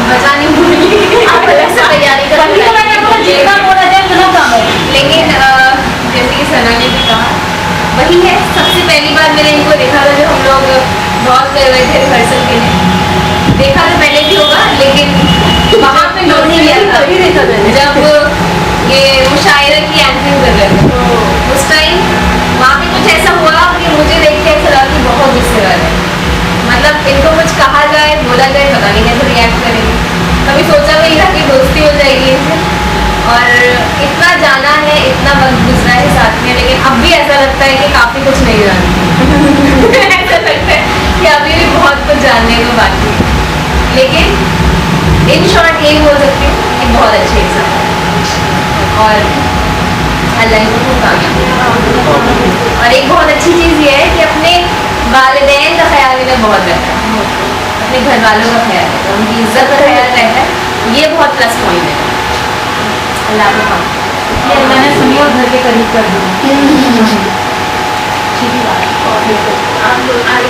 बचा नहीं भूली, आप अलग से तैयारी कर जितना बोला जाए उतना कम है। लेकिन जैसे कि सना ने भी कहा, वही है। सबसे पहली बार मैंने इनको देखा था जब हम लोग बहुत गए हुए थे रिहर्सल के लिए। देखा तो पहले भी होगा, लेकिन वहाँ पे नोट नहीं लिया था तभी देखा मैंने। जब ये मुशायरा की एंकरिंग कर रहे थे उस टाइम। वहाँ पे कुछ ऐसा हुआ कि मुझे देख के ऐसा लगा कि बहुत गुस्से वाले हैं। मतलब इनको कुछ कहा जाए, बोला जाए, पता नहीं कैसे रिएक्ट करेंगे। कभी सोचा भी नहीं था कि दोस्ती हो जाएगी इनसे, और इतना जाना है, इतना वक्त गुजरा है साथ में, लेकिन अब भी ऐसा लगता है कि काफ़ी कुछ नहीं जानती। ऐसा लगता है कि अभी भी बहुत कुछ जानने को बाकी है, लेकिन इन शॉर्ट यही बोल सकती हूँ कि बहुत अच्छे एग्जाम है और अल्लाह को खूब कामयाब। और एक बहुत अच्छी चीज़ ये है कि अपने वालिदैन का ख्याल इन्हें बहुत रहता है, अपने घर वालों का ख्याल रहता है, उनकी इज्जत का ख्याल रहता है। ये बहुत प्लस पॉइंट है। अल्लाह को काम ये मैंने सुनी और घर के करीब कर दी। ठीक ही बात। आप लोग आगे